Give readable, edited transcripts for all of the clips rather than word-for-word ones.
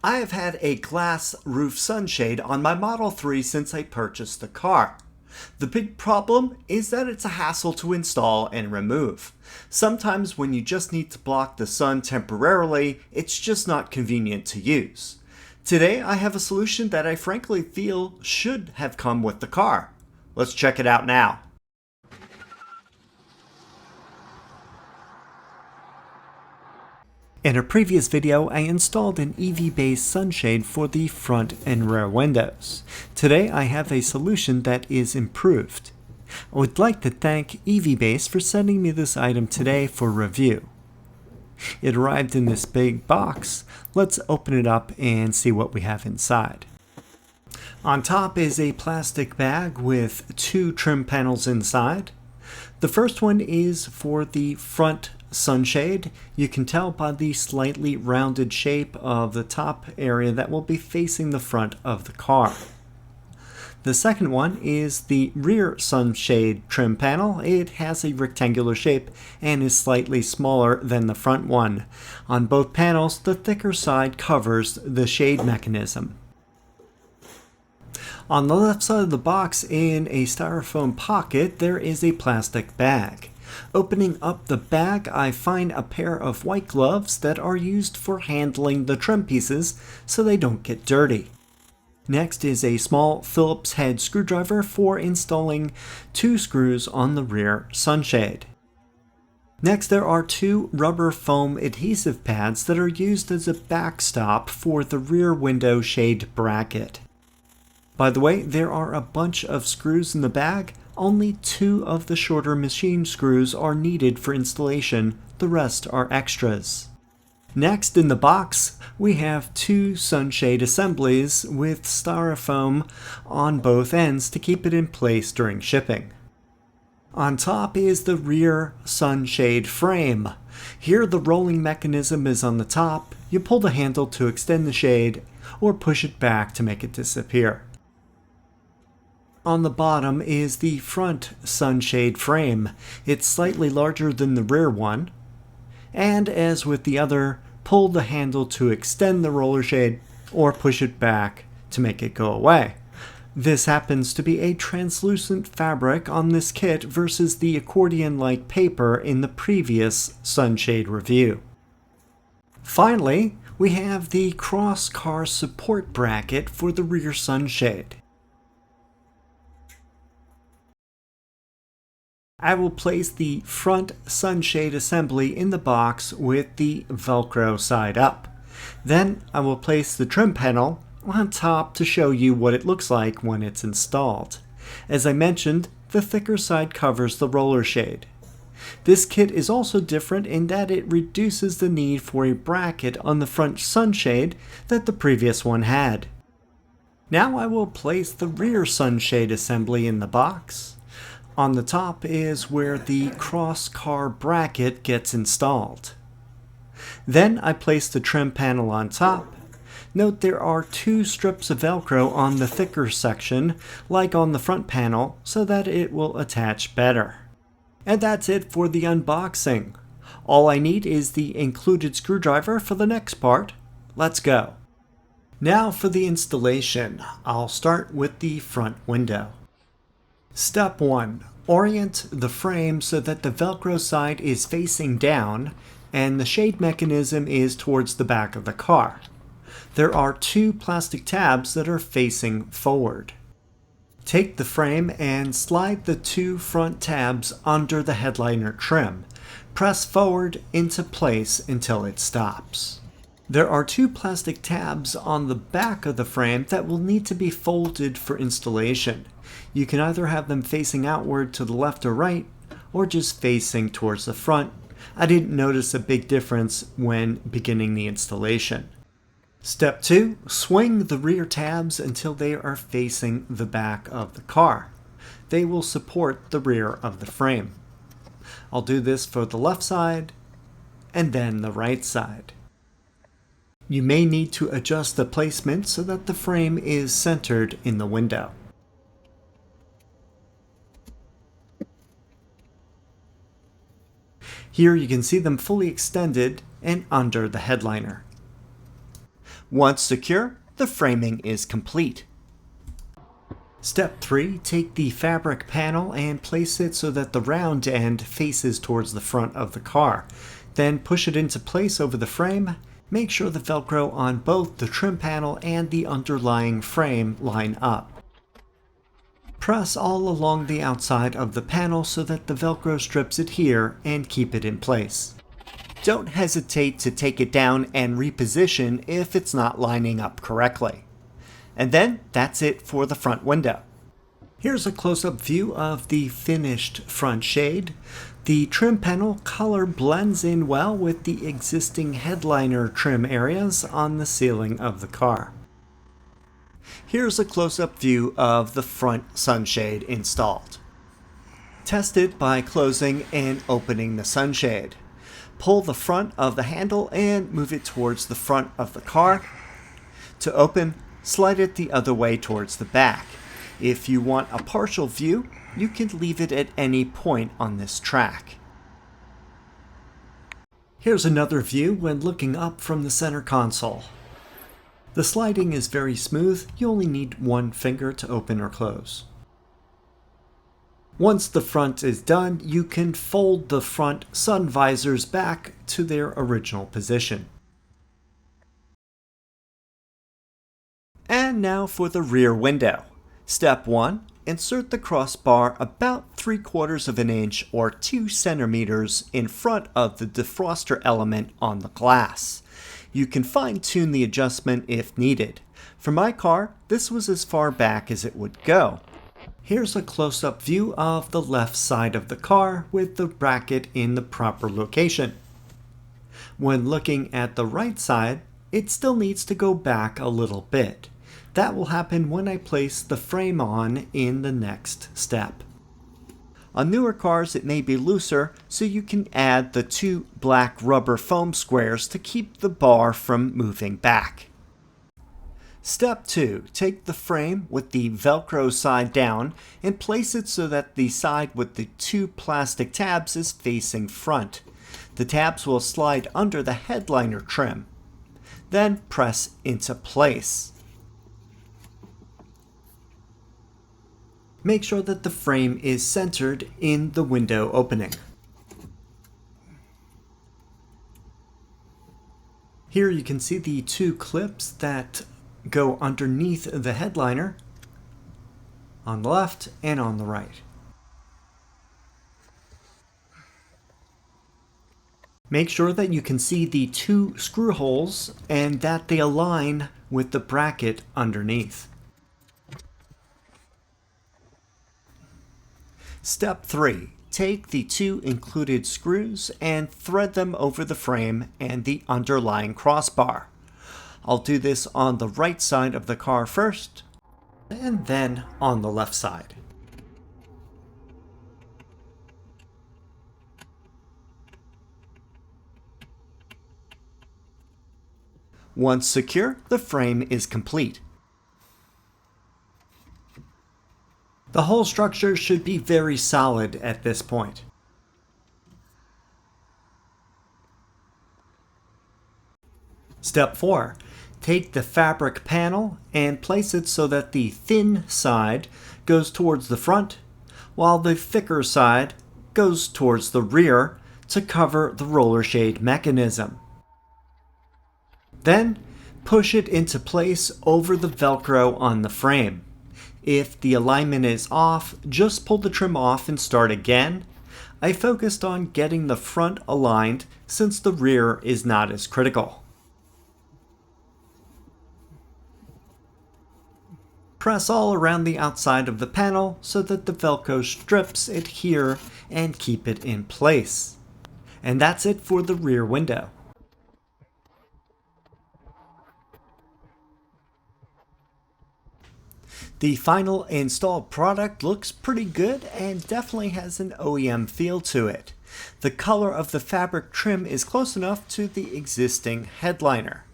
I have had a glass roof sunshade on my Model 3 since I purchased the car. The big problem is that it's a hassle to install and remove. Sometimes when you just need to block the sun temporarily, it's just not convenient to use. Today I have a solution that I frankly feel should have come with the car. Let's check it out now. In a previous video, I installed an EVbase sunshade for the front and rear windows. Today, I have a solution that is improved. I would like to thank EVbase for sending me this item today for review. It arrived in this big box. Let's open it up and see what we have inside. On top is a plastic bag with two trim panels inside. The first one is for the front sunshade. You can tell by the slightly rounded shape of the top area that will be facing the front of the car. The second one is the rear sunshade trim panel. It has a rectangular shape and is slightly smaller than the front one. On both panels, the thicker side covers the shade mechanism. On the left side of the box, in a styrofoam pocket, there is a plastic bag. Opening up the bag, I find a pair of white gloves that are used for handling the trim pieces so they don't get dirty. Next is a small Phillips head screwdriver for installing two screws on the rear sunshade. Next, there are two rubber foam adhesive pads that are used as a backstop for the rear window shade bracket. By the way, there are a bunch of screws in the bag. Only two of the shorter machine screws are needed for installation, the rest are extras. Next in the box, we have two sunshade assemblies with styrofoam on both ends to keep it in place during shipping. On top is the rear sunshade frame. Here the rolling mechanism is on the top. You pull the handle to extend the shade or push it back to make it disappear. On the bottom is the front sunshade frame. It's slightly larger than the rear one. And as with the other, pull the handle to extend the roller shade or push it back to make it go away. This happens to be a translucent fabric on this kit versus the accordion-like paper in the previous sunshade review. Finally, we have the cross-car support bracket for the rear sunshade. I will place the front sunshade assembly in the box with the Velcro side up. Then I will place the trim panel on top to show you what it looks like when it's installed. As I mentioned, the thicker side covers the roller shade. This kit is also different in that it reduces the need for a bracket on the front sunshade that the previous one had. Now I will place the rear sunshade assembly in the box. On the top is where the cross-car bracket gets installed. Then I place the trim panel on top. Note there are two strips of Velcro on the thicker section, like on the front panel, so that it will attach better. And that's it for the unboxing. All I need is the included screwdriver for the next part. Let's go. Now for the installation. I'll start with the front window. Step 1. Orient the frame so that the Velcro side is facing down and the shade mechanism is towards the back of the car. There are two plastic tabs that are facing forward. Take the frame and slide the two front tabs under the headliner trim. Press forward into place until it stops. There are two plastic tabs on the back of the frame that will need to be folded for installation. You can either have them facing outward to the left or right, or just facing towards the front. I didn't notice a big difference when beginning the installation. Step 2. Swing the rear tabs until they are facing the back of the car. They will support the rear of the frame. I'll do this for the left side and then the right side. You may need to adjust the placement so that the frame is centered in the window. Here you can see them fully extended and under the headliner. Once secure, the framing is complete. Step 3. Take the fabric panel and place it so that the round end faces towards the front of the car. Then push it into place over the frame. Make sure the Velcro on both the trim panel and the underlying frame line up. Press all along the outside of the panel so that the Velcro strips adhere and keep it in place. Don't hesitate to take it down and reposition if it's not lining up correctly. And then that's it for the front window. Here's a close-up view of the finished front shade. The trim panel color blends in well with the existing headliner trim areas on the ceiling of the car. Here's a close-up view of the front sunshade installed. Test it by closing and opening the sunshade. Pull the front of the handle and move it towards the front of the car. To open, slide it the other way towards the back. If you want a partial view, you can leave it at any point on this track. Here's another view when looking up from the center console. The sliding is very smooth, you only need one finger to open or close. Once the front is done, you can fold the front sun visors back to their original position. And now for the rear window. Step 1. Insert the crossbar about 3/4 of an inch or 2 centimeters in front of the defroster element on the glass. You can fine-tune the adjustment if needed. For my car, this was as far back as it would go. Here's a close-up view of the left side of the car with the bracket in the proper location. When looking at the right side, it still needs to go back a little bit. That will happen when I place the frame on in the next step. On newer cars it may be looser, so you can add the 2 black rubber foam squares to keep the bar from moving back. Step 2. Take the frame with the Velcro side down and place it so that the side with the 2 plastic tabs is facing front. The tabs will slide under the headliner trim. Then press into place. Make sure that the frame is centered in the window opening. Here you can see the 2 clips that go underneath the headliner on the left and on the right. Make sure that you can see the 2 screw holes and that they align with the bracket underneath. Step 3. Take the 2 included screws and thread them over the frame and the underlying crossbar. I'll do this on the right side of the car first, and then on the left side. Once secure, the frame is complete. The whole structure should be very solid at this point. Step 4. Take the fabric panel and place it so that the thin side goes towards the front, while the thicker side goes towards the rear to cover the roller shade mechanism. Then push it into place over the Velcro on the frame. If the alignment is off, just pull the trim off and start again. I focused on getting the front aligned since the rear is not as critical. Press all around the outside of the panel so that the Velcro strips adhere and keep it in place. And that's it for the rear window. The final installed product looks pretty good and definitely has an OEM feel to it. The color of the fabric trim is close enough to the existing headliner.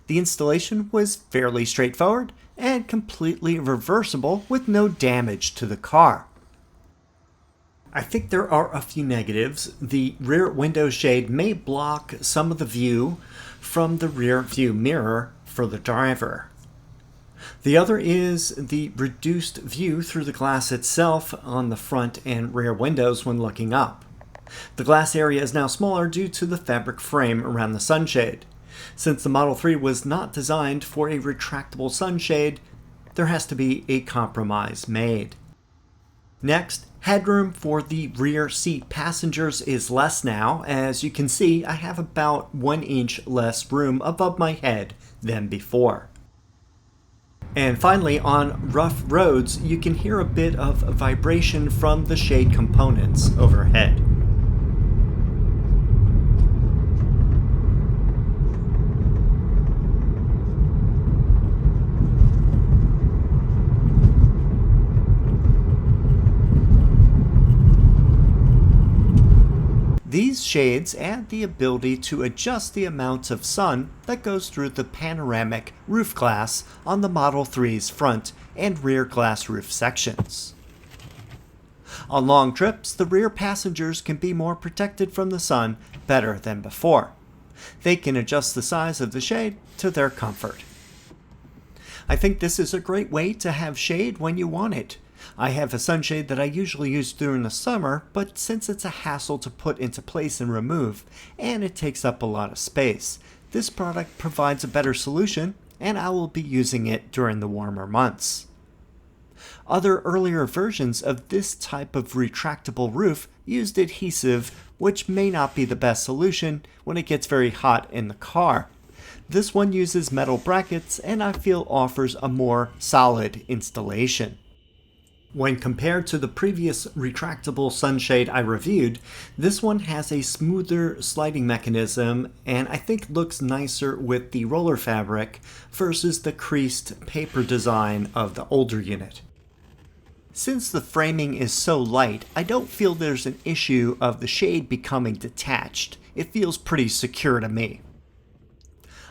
The installation was fairly straightforward and completely reversible with no damage to the car. I think there are a few negatives. The rear window shade may block some of the view from the rear view mirror for the driver. The other is the reduced view through the glass itself on the front and rear windows when looking up. The glass area is now smaller due to the fabric frame around the sunshade. Since the Model 3 was not designed for a retractable sunshade, there has to be a compromise made. Next, headroom for the rear seat passengers is less now. As you can see, I have about 1 inch less room above my head than before. And finally, on rough roads, you can hear a bit of vibration from the shade components overhead. These shades add the ability to adjust the amount of sun that goes through the panoramic roof glass on the Model 3's front and rear glass roof sections. On long trips, the rear passengers can be more protected from the sun better than before. They can adjust the size of the shade to their comfort. I think this is a great way to have shade when you want it. I have a sunshade that I usually use during the summer, but since it's a hassle to put into place and remove, and it takes up a lot of space, this product provides a better solution, and I will be using it during the warmer months. Other earlier versions of this type of retractable roof used adhesive, which may not be the best solution when it gets very hot in the car. This one uses metal brackets and I feel offers a more solid installation. When compared to the previous retractable sunshade I reviewed, this one has a smoother sliding mechanism and I think looks nicer with the roller fabric versus the creased paper design of the older unit. Since the framing is so light, I don't feel there's an issue of the shade becoming detached. It feels pretty secure to me.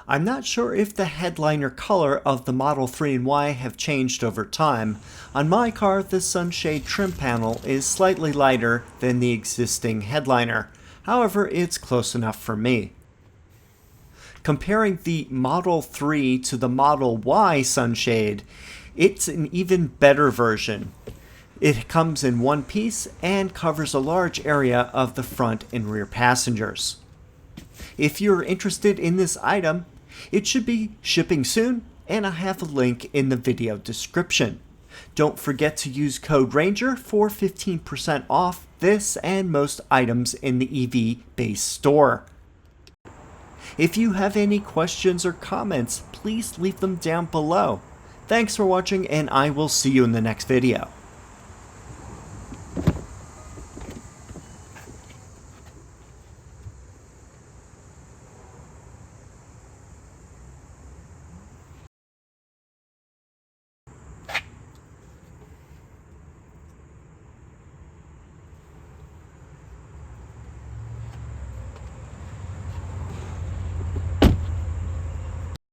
I'm not sure if the headliner color of the Model 3 and Y have changed over time. On my car, the sunshade trim panel is slightly lighter than the existing headliner. However, it's close enough for me. Comparing the Model 3 to the Model Y sunshade, it's an even better version. It comes in one piece and covers a large area of the front and rear passengers. If you're interested in this item, it should be shipping soon, and I have a link in the video description. Don't forget to use code RANGER for 15% off this and most items in the EVbase store. If you have any questions or comments, please leave them down below. Thanks for watching, and I will see you in the next video.